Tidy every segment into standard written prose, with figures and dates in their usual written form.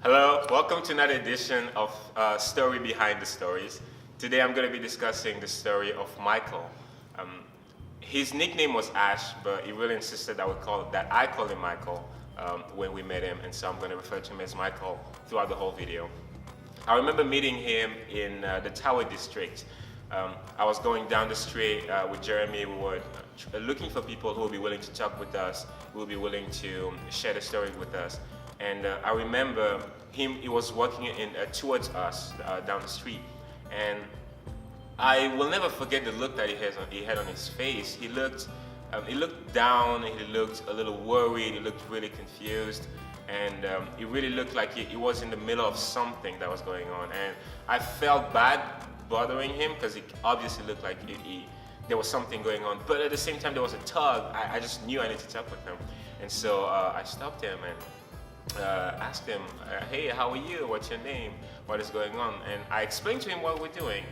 Hello, welcome to another edition of Story Behind the Stories. Today I'm going to be discussing the story of Michael. Um, his nickname was Ash, but he really insisted that I call him Michael when we met him, and so I'm going to refer to him as Michael throughout the whole video. I remember meeting him in the Tower District. I was going down the street with Jeremy. We were looking for people who would be willing to talk with us, who would be willing to share the story with us. And I remember he was walking towards us down the street. And I will never forget the look that he had on his face. He looked down, he looked a little worried, he looked really confused. And it really looked like he was in the middle of something that was going on. And I felt bad bothering him because it obviously looked like there was something going on. But at the same time, there was a tug. I just knew I needed to talk with him. And so I stopped him and asked him, hey, how are you? What's your name? What is going on? And I explained to him what we're doing,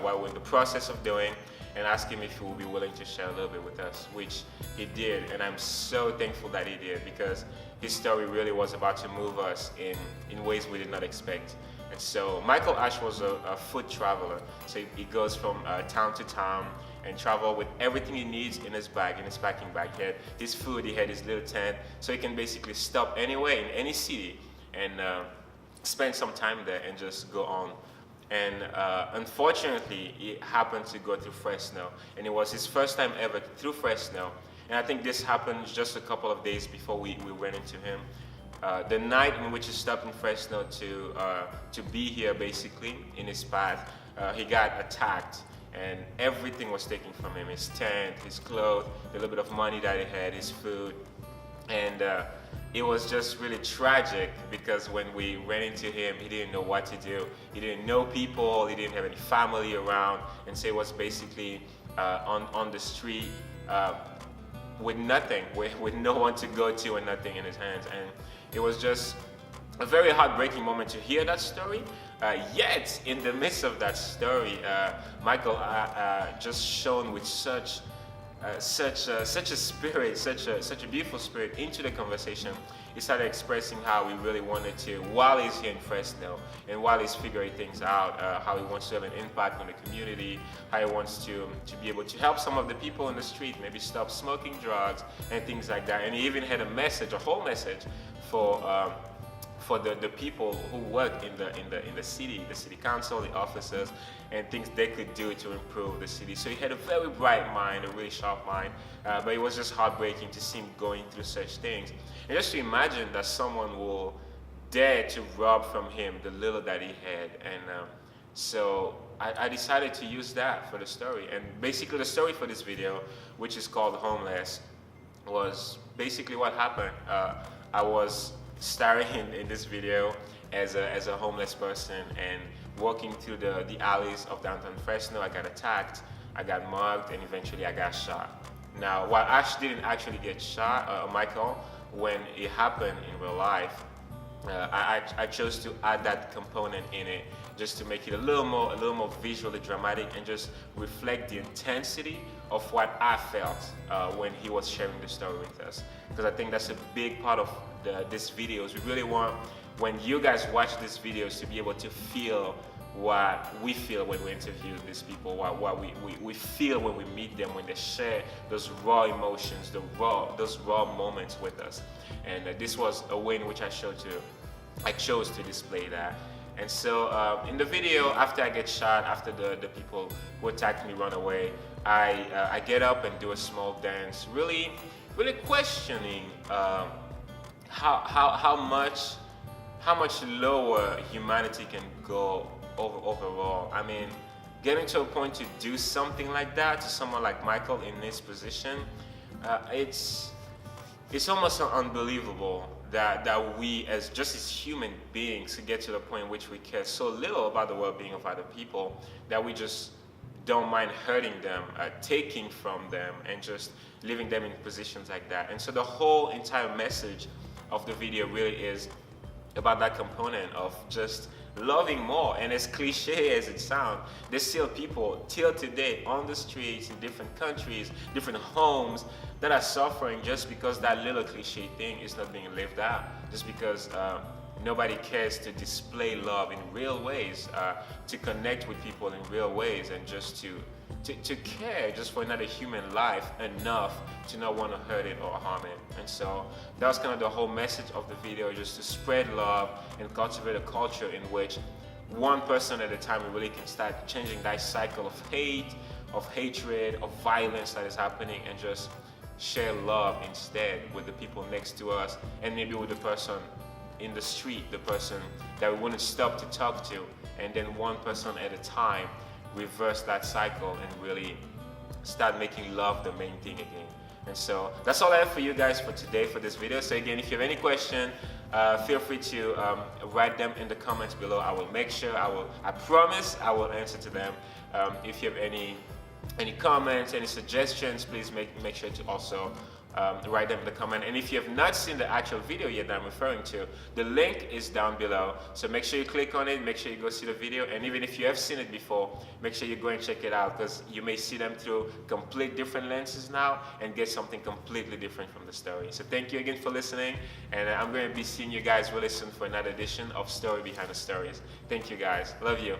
what we're in the process of doing, and asked him if he would be willing to share a little bit with us, which he did. And I'm so thankful that he did, because his story really was about to move us in ways we did not expect. And so Michael Ash was a foot traveler. So he goes from town to town and travel with everything he needs in his bag, in his packing bag. He had his food, he had his little tent, so he can basically stop anywhere in any city and spend some time there and just go on. And unfortunately, he happened to go through Fresno, and it was his first time ever through Fresno. And I think this happened just a couple of days before we ran into him. The night in which he stopped in Fresno to be here, basically, in his path, he got attacked. And everything was taken from him, his tent, his clothes, the little bit of money that he had, his food. And it was just really tragic, because when we ran into him, he didn't know what to do. He didn't know people, he didn't have any family around, and so he was basically on the street with nothing, with no one to go to and nothing in his hands. And it was just a very heartbreaking moment to hear that story. Yet, in the midst of that story, Michael just shone with such a spirit, such a beautiful spirit into the conversation. He started expressing how he really wanted to, while he's here in Fresno and while he's figuring things out, how he wants to have an impact on the community, how he wants to be able to help some of the people in the street, maybe stop smoking drugs and things like that. And he even had a whole message for the people who work in the city council, the officers, and things they could do to improve the city. So he had a very bright mind, a really sharp mind, but it was just heartbreaking to see him going through such things. And just to imagine that someone will dare to rob from him the little that he had. And so I decided to use that for the story. And basically the story for this video, which is called Homeless, was basically what happened. I was starring in this video as a homeless person and walking through the alleys of downtown Fresno. I got attacked, I got mugged, and eventually I got shot. Now, while Ash didn't actually get shot, Michael, when it happened in real life, I chose to add that component in it just to make it a little more visually dramatic and just reflect the intensity of what I felt when he was sharing the story with us. Because I think that's a big part of these videos. We really want, when you guys watch these videos, to be able to feel what we feel when we interview these people, what we feel when we meet them, when they share those raw emotions, those raw moments with us. And this was a way in which I chose to display that. And so in the video, after I get shot, after the people who attacked me run away, I get up and do a small dance, really questioning how much lower humanity can go overall. I mean, getting to a point to do something like that to someone like Michael in this position, it's almost unbelievable that we as human beings could get to the point in which we care so little about the well-being of other people that we just don't mind hurting them, taking from them, and just leaving them in positions like that. And so the whole entire message of the video really is about that component of just loving more. And as cliche as it sounds, there's still people till today on the streets in different countries, different homes, that are suffering just because that little cliche thing is not being lived out, just because nobody cares to display love in real ways, to connect with people in real ways, and just to care just for another human life enough to not want to hurt it or harm it. And so that was kind of the whole message of the video, just to spread love and cultivate a culture in which one person at a time we really can start changing that cycle of hate, of hatred, of violence that is happening, and just share love instead with the people next to us, and maybe with the person in the street, the person that we wouldn't stop to talk to, and then one person at a time reverse that cycle and really start making love the main thing again. And so that's all I have for you guys for today, for this video. So again, if you have any question, feel free to write them in the comments below. I will make sure, I promise I will answer to them. If you have any comments, any suggestions, please make sure to also write them in the comment. And if you have not seen the actual video yet that I'm referring to, the link is down below. So make sure you click on it, make sure you go see the video. And even if you have seen it before, make sure you go and check it out, because you may see them through complete different lenses now and get something completely different from the story. So thank you again for listening, and I'm going to be seeing you guys really soon for another edition of Story Behind the Stories. Thank you guys. Love you.